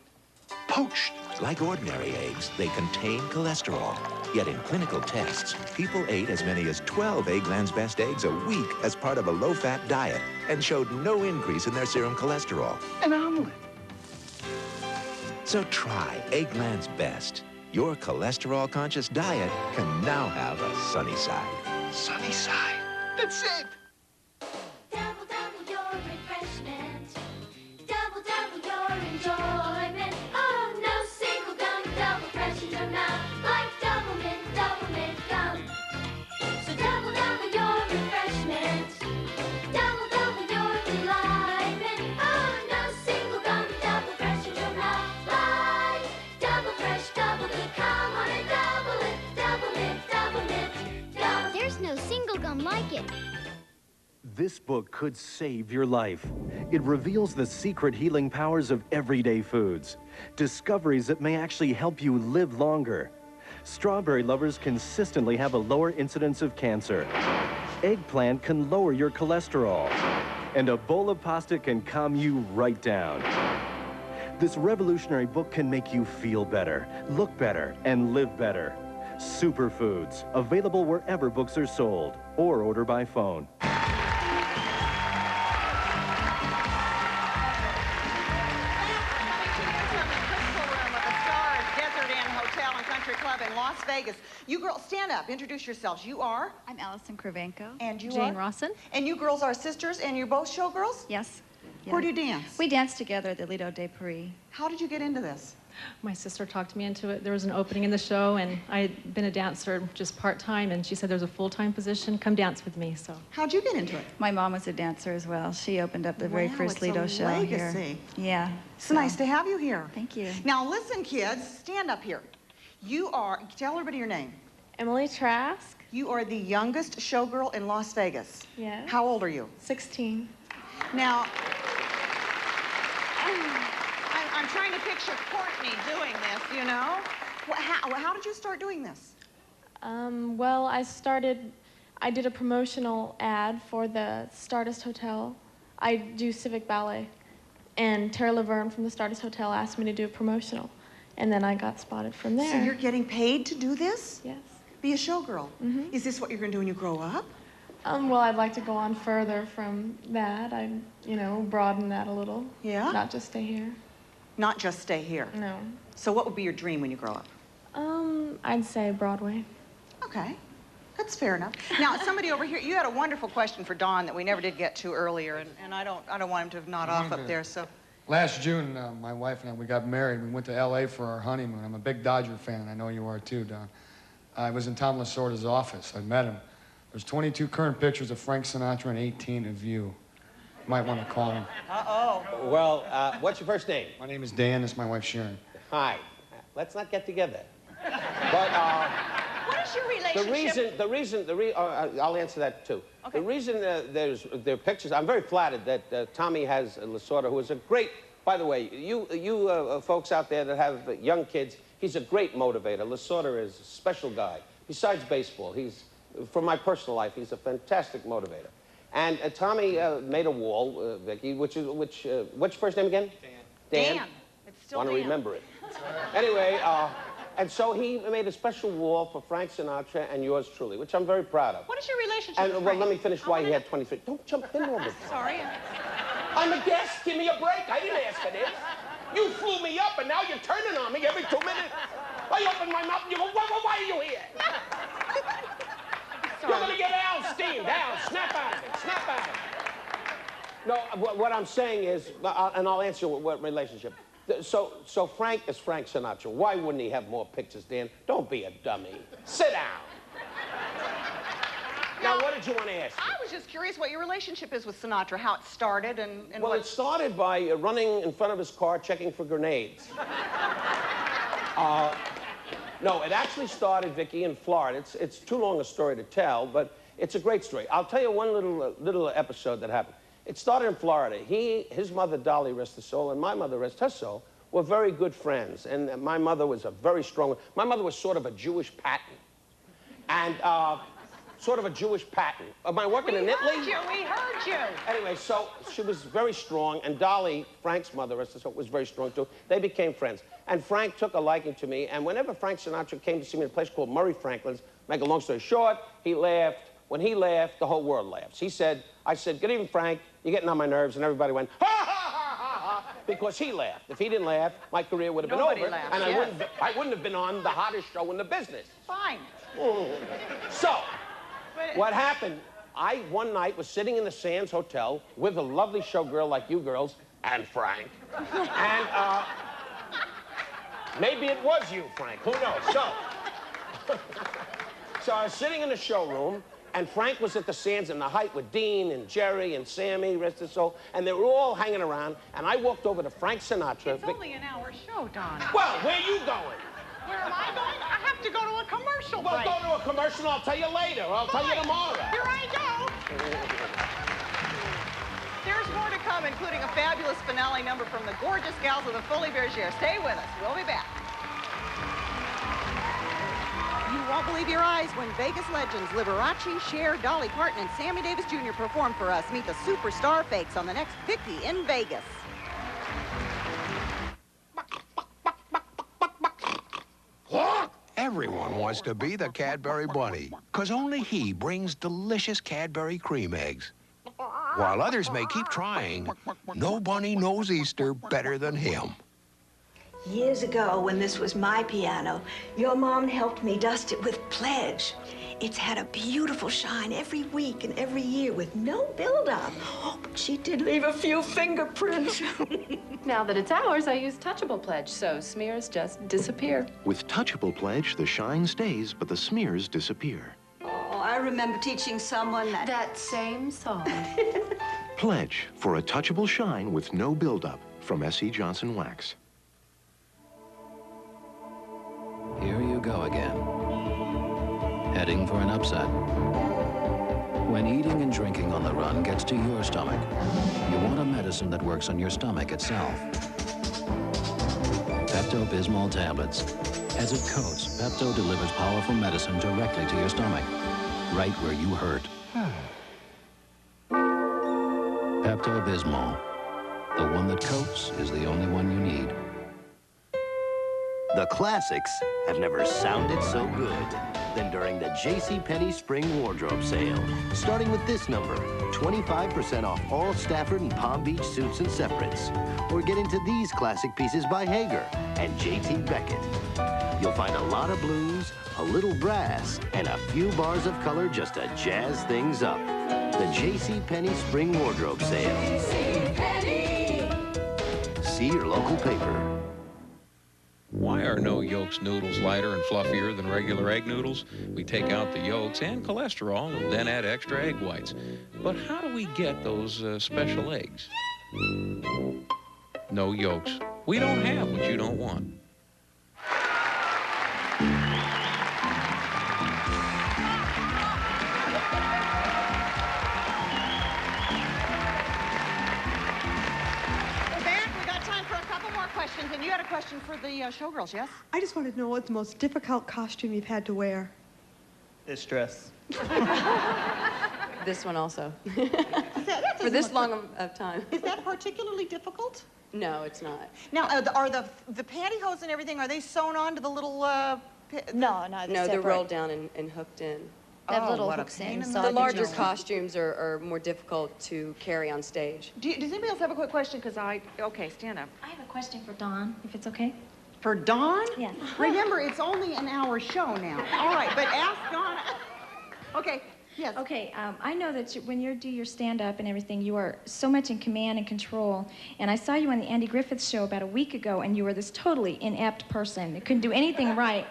Poached. Like ordinary eggs, they contain cholesterol. Yet in clinical tests, people ate as many as 12 Eggland's Best Eggs a week as part of a low-fat diet and showed no increase in their serum cholesterol. An omelet. So try Eggland's Best. Your cholesterol-conscious diet can now have a sunny side. Sunny side. That's it. This book could save your life. It reveals the secret healing powers of everyday foods, discoveries that may actually help you live longer. Strawberry lovers consistently have a lower incidence of cancer. Eggplant can lower your cholesterol. And a bowl of pasta can calm you right down. This revolutionary book can make you feel better, look better, and live better. Superfoods, available wherever books are sold, or order by phone. In Las Vegas. You girls, stand up. Introduce yourselves. You are? I'm Alison Kravenko. And you Jane are? Rossen. And you girls are sisters, and you're both showgirls? Yes. Where do you dance? We danced together at the Lido de Paris. How did you get into this? My sister talked me into it. There was an opening in the show, and I had been a dancer just part-time, and she said there's a full-time position. Come dance with me, so. How'd you get into it? My mom was a dancer as well. She opened up the very first Lido show legacy. here. Yeah. It's nice to have you here. Thank you. Now listen, kids, stand up here. You are, tell everybody your name. Emily Trask. You are the youngest showgirl in Las Vegas. Yeah. How old are you? 16. Now, I'm trying to picture Courtney doing this, you know? How did you start doing this? Well, I did a promotional ad for the Stardust Hotel. I do civic ballet. And Tara Laverne from the Stardust Hotel asked me to do a promotional. And then I got spotted from there. So you're getting paid to do this? Yes. Be a showgirl? Mm-hmm. Is this what you're going to do when you grow up? Well, I'd like to go on further from that. I'd, broaden that a little. Yeah? Not just stay here. Not just stay here? No. So what would be your dream when you grow up? I'd say Broadway. Okay. That's fair enough. Now, somebody over here, you had a wonderful question for Don that we never did get to earlier, and I don't want him to have not off up there, so. Last June, my wife and I, we got married. We went to L.A. for our honeymoon. I'm a big Dodger fan, and I know you are too, Don. I was in Tom Lasorda's office. I met him. There's 22 current pictures of Frank Sinatra and 18 of you. You might want to call him. Uh-oh. Well, what's your first name? My name is Dan. This is my wife, Sharon. Hi. Let's not get together. But, what is your relationship? I'll answer that too. Okay. The reason there are pictures, I'm very flattered that Tommy has Lasorda, who is a great, by the way, you folks out there that have young kids, he's a great motivator. Lasorda is a special guy. Besides baseball, from my personal life, he's a fantastic motivator. And Tommy made a wall, Vicki, what's your first name again? Dan. Dan. It's still Want to Dan. remember it. Anyway, and so he made a special wall for Frank Sinatra and yours truly, which I'm very proud of. What is your relationship And, with well, Frank? let me finish why he had 23. Don't jump in all the time. Sorry. I'm a guest. Give me a break. I didn't ask for this. You flew me up, and now you're turning on me every 2 minutes. I open my mouth, and you go, why are you here? You're going to get Al steamed. Al, snap out of it. Snap out of it. No, what I'm saying is, and I'll answer what relationship. So Frank is Frank Sinatra. Why wouldn't he have more pictures, Dan? Don't be a dummy. Sit down. Now, what did you want to ask me? I was just curious what your relationship is with Sinatra, how it started, and well, it started by running in front of his car, checking for grenades. No, it actually started, Vicki, in Florida. It's too long a story to tell, but it's a great story. I'll tell you one little episode that happened. It started in Florida. His mother, Dolly, rest her soul, and my mother, rest her soul, were very good friends. And my mother was a very strong... My mother was sort of a Jewish Patton. And sort of a Jewish Patton. Am I working in Italy? We heard you. Anyway, so she was very strong, and Dolly, Frank's mother, rest her soul, was very strong too. They became friends. And Frank took a liking to me, and whenever Frank Sinatra came to see me in a place called Murray Franklin's, make a long story short, he laughed. When he laughed, the whole world laughs. I said, good evening, Frank. You're getting on my nerves, and everybody went, ha, ha, ha, ha, ha, because he laughed. If he didn't laugh, my career would have been over, laughed, and yes. I wouldn't have been on the hottest show in the business. Fine. So, what happened, one night was sitting in the Sands Hotel with a lovely showgirl like you girls, and Frank. And, maybe it was you, Frank. Who knows? So I was sitting in the showroom, and Frank was at the Sands in the height with Dean and Jerry and Sammy, rest his soul, and they were all hanging around, and I walked over to Frank Sinatra. It's only an hour show, Don. Well, where are you going? Where am I going? I have to go to a commercial break. Well, go to a commercial, I'll tell you later. I'll tell you tomorrow. Here I go. come, including a fabulous finale number from the gorgeous gals of the Folies Bergere. Stay with us. We'll be back. You won't believe your eyes when Vegas legends Liberace, Cher, Dolly Parton, and Sammy Davis Jr. perform for us. Meet the superstar fakes on the next Vicki in Vegas. Everyone wants to be the Cadbury Bunny, because only he brings delicious Cadbury cream eggs. While others may keep trying, no bunny knows Easter better than him. Years ago, when this was my piano, your mom helped me dust it with Pledge. It's had a beautiful shine every week and every year with no buildup. Oh, but she did leave a few fingerprints. Now that it's ours, I use Touchable Pledge, so smears just disappear. With Touchable Pledge, the shine stays, but the smears disappear. Oh, I remember teaching someone that same song. Pledge for a touchable shine with no buildup from S.E. Johnson Wax. Here you go again. Heading for an upset. When eating and drinking on the run gets to your stomach, you want a medicine that works on your stomach itself. Pepto-Bismol tablets. As it coats, Pepto delivers powerful medicine directly to your stomach, right where you hurt. Pepto-Bismol. The one that coats is the only one you need. The classics have never sounded so good than during the JCPenney Spring Wardrobe Sale. Starting with this number, 25% off all Stafford and Palm Beach suits and separates. Or get into these classic pieces by Hager and J.T. Beckett. You'll find a lot of blues, a little brass, and a few bars of color just to jazz things up. The JCPenney Spring Wardrobe Sale. JCPenney! See your local paper. Why are no yolks noodles lighter and fluffier than regular egg noodles? We take out the yolks and cholesterol and then add extra egg whites. But how do we get those special eggs? No yolks. We don't have what you don't want. And you had a question for the Showgirls, yes? I just wanted to know what the most difficult costume you've had to wear. This dress. This one also. For this long of time. Is that particularly difficult? No, it's not. Now, are the pantyhose and everything, are they sewn on to the little... No, they're rolled down and hooked in. They have little hooks in. The larger costumes are more difficult to carry on stage. Does anybody else have a quick question? Because okay, stand up. I have a question for Don, if it's okay. For Don? Yeah. Remember, it's only an hour show now. All right, but ask Don. Okay, yes. Okay, I know that when you do your stand-up and everything, you are so much in command and control. And I saw you on the Andy Griffith show about a week ago, and you were this totally inept person that couldn't do anything right.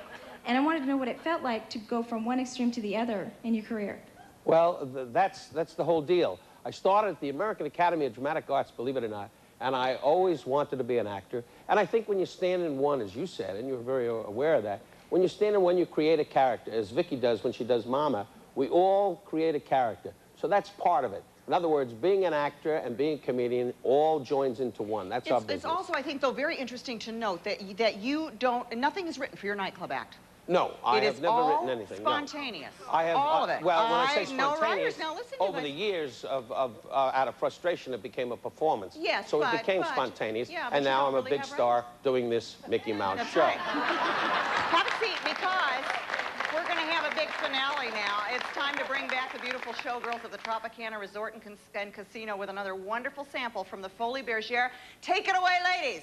And I wanted to know what it felt like to go from one extreme to the other in your career. Well, that's the whole deal. I started at the American Academy of Dramatic Arts, believe it or not, and I always wanted to be an actor. And I think when you stand in one, as you said, and you're very aware of that, when you stand in one, you create a character, as Vicki does when she does Mama. We all create a character. So that's part of it. In other words, being an actor and being a comedian all joins into one. That's our business. It's also, I think, though, very interesting to note that you don't, nothing is written for your nightclub act. No, I have never written anything. Spontaneous. No. I have all of it. Well, when I say spontaneous, now listen over the years out of frustration, it became a performance. Yes, so it became spontaneous, yeah, and now I'm really a big star doing this Mickey Mouse show. Right. Have a seat, because we're going to have a big finale now. It's time to bring back the beautiful Showgirls of the Tropicana Resort and Casino with another wonderful sample from the Folies Bergere. Take it away, ladies.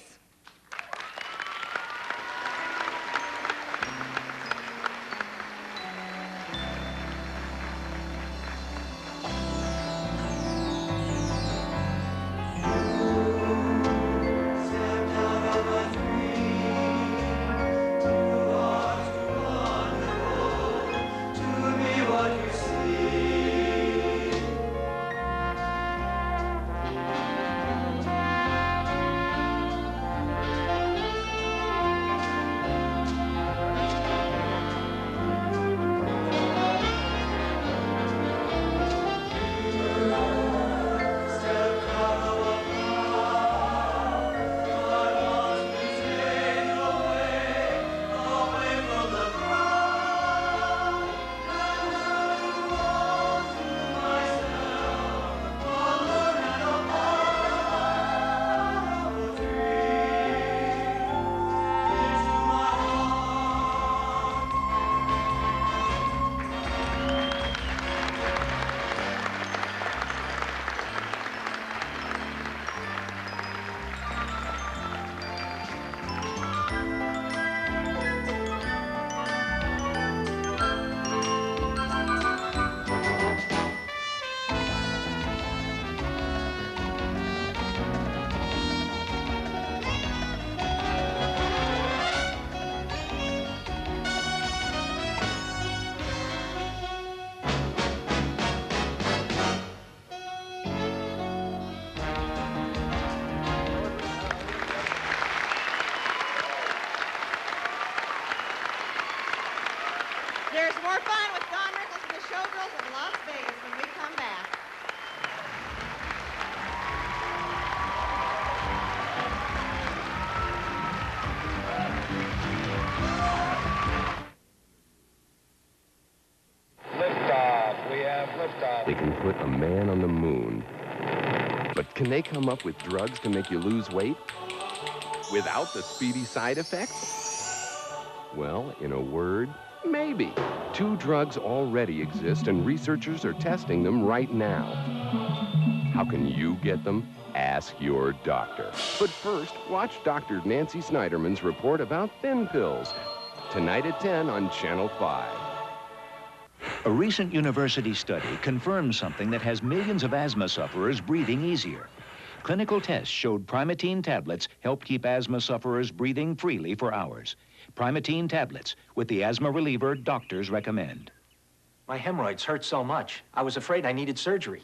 more fun with Don Rickles and the Showgirls of Las Vegas when we come back. Liftoff. We have liftoff. They can put a man on the moon. But can they come up with drugs to make you lose weight without the speedy side effects? Well, in a word, maybe. 2 drugs already exist, and researchers are testing them right now. How can you get them? Ask your doctor. But first, watch Dr. Nancy Snyderman's report about thin pills. Tonight at 10 on Channel 5. A recent university study confirms something that has millions of asthma sufferers breathing easier. Clinical tests showed Primatene tablets helped keep asthma sufferers breathing freely for hours. Primatene tablets, with the asthma reliever doctors recommend. My hemorrhoids hurt so much, I was afraid I needed surgery.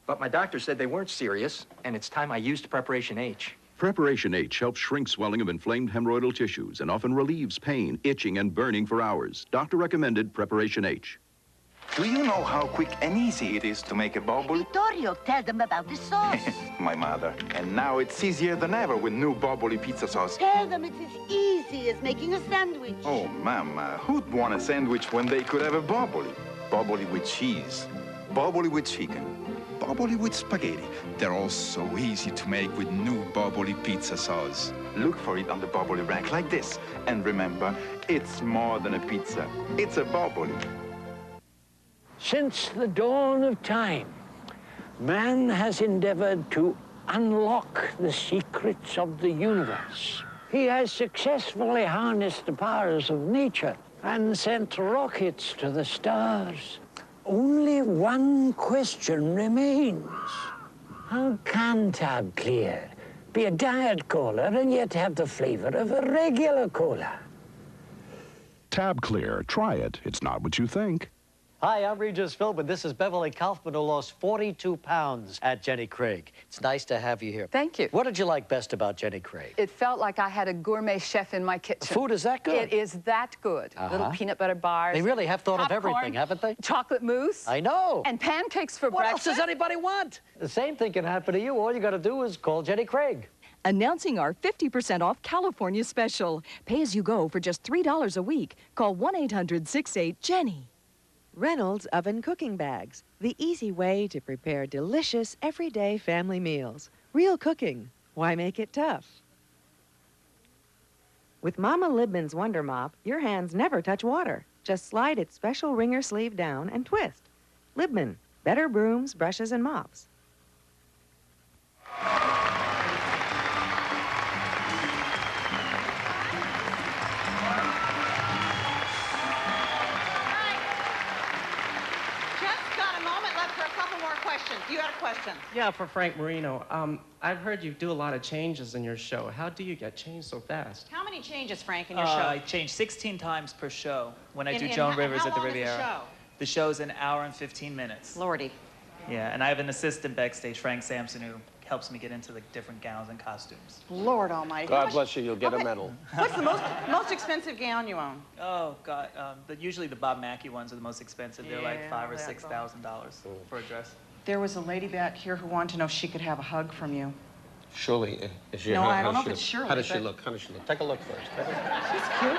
But my doctor said they weren't serious, and it's time I used Preparation H. Preparation H helps shrink swelling of inflamed hemorrhoidal tissues and often relieves pain, itching, and burning for hours. Doctor recommended Preparation H. Do you know how quick and easy it is to make a bubble? Vittorio, tell them about the sauce. My mother. And now it's easier than ever with new Bobbly pizza sauce. Tell them it's as easy as making a sandwich. Oh, Mama, who'd want a sandwich when they could have a Bobbly? Bobbly with cheese, Bobbly with chicken, Bobbly with spaghetti. They're all so easy to make with new Bobbly pizza sauce. Look for it on the Bobbly rack like this. And remember, it's more than a pizza. It's a Bobbly. Since the dawn of time, man has endeavored to unlock the secrets of the universe. He has successfully harnessed the powers of nature and sent rockets to the stars. Only one question remains. How can Tab Clear be a diet cola and yet have the flavor of a regular cola? Tab Clear. Try it. It's not what you think. Hi, I'm Regis Philbin. This is Beverly Kaufman, who lost 42 pounds at Jenny Craig. It's nice to have you here. Thank you. What did you like best about Jenny Craig? It felt like I had a gourmet chef in my kitchen. The food is that good? It is that good. Little peanut butter bars. They really have thought popcorn, of everything, haven't they? Chocolate mousse. I know. And pancakes for breakfast. What else does anybody want? The same thing can happen to you. All you got to do is call Jenny Craig. Announcing our 50% off California special. Pay as you go for just $3 a week. Call 1-800-68-JENNY. Reynolds Oven Cooking Bags, the easy way to prepare delicious, everyday family meals. Real cooking. Why make it tough? With Mama Libman's Wonder Mop, your hands never touch water. Just slide its special wringer sleeve down and twist. Libman, better brooms, brushes, and mops. You had a question. Yeah, for Frank Marino. I've heard you do a lot of changes in your show. How do you get changed so fast? How many changes, Frank, in your show? I change 16 times per show when I do Joan Rivers at the Riviera. How long is the show? The show's an hour and 15 minutes. Lordy. Yeah, and I have an assistant backstage, Frank Sampson, who helps me get into the different gowns and costumes. Lord almighty. God bless you, you'll get a medal. What's the most expensive gown you own? Oh, God. Usually the Bob Mackie ones are the most expensive. They're like $5,000 or $6,000 for a dress. There was a lady back here who wanted to know if she could have a hug from you. Shirley, is she? No, I don't know if it's Shirley. How does she look? How does she look? Take a look first. She's cute.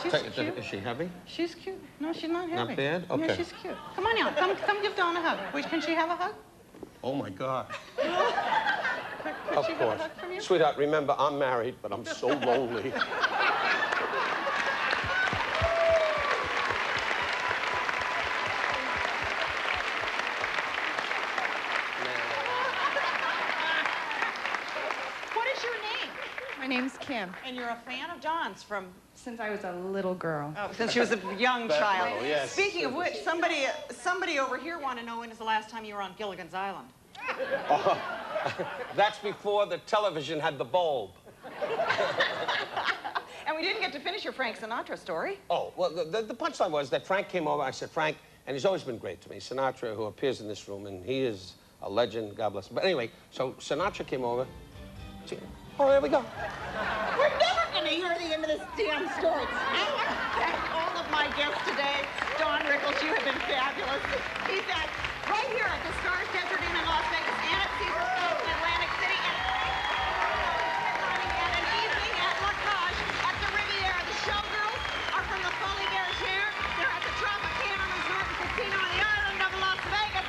She's cute. Is she heavy? She's cute. No, she's not heavy. Not bad? Okay. Yeah, she's cute. Come on now. Come give Dawn a hug. Wait, can she have a hug? Oh, my God. Could Of she have course. a hug from you? Sweetheart, remember, I'm married, but I'm so lonely. My name's Kim. And you're a fan of Dawn's from... Since I was a little girl. Oh, since she was a young child. Oh, yes. Speaking of which, somebody over here want to know when is the last time you were on Gilligan's Island? That's before the television had the bulb. And we didn't get to finish your Frank Sinatra story. Oh, well, the punchline was that Frank came over. I said, Frank, and he's always been great to me, Sinatra, who appears in this room, and he is a legend, God bless him. But anyway, so Sinatra came over. Oh, there we go. We're never going to they hear the end of this damn story. I want to thank all of my guests today. Don Rickles, you have been fabulous. He's at right here at the Stars Desert Inn in Las Vegas and at Caesar's Palace in Atlantic City and an evening at La Cage at the Riviera. The Showgirls are from the Folies Bergere. They're at the Tropicana Resort and Casino on the island of Las Vegas.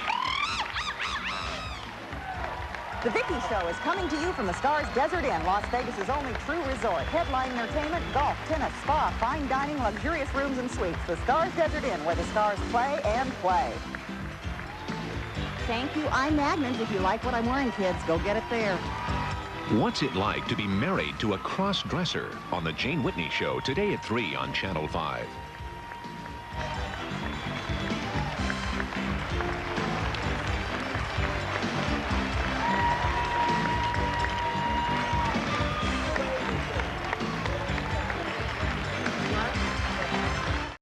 The Vicki Show is coming to you from the Stars Desert Inn, Las Vegas's only true resort. Headline entertainment, golf, tennis, spa, fine dining, luxurious rooms and suites. The Stars Desert Inn, where the stars play and play. Thank you. I'm Magnums. If you like what I'm wearing, kids, go get it there. What's it like to be married to a cross-dresser? On the Jane Whitney Show, today at 3 on Channel 5.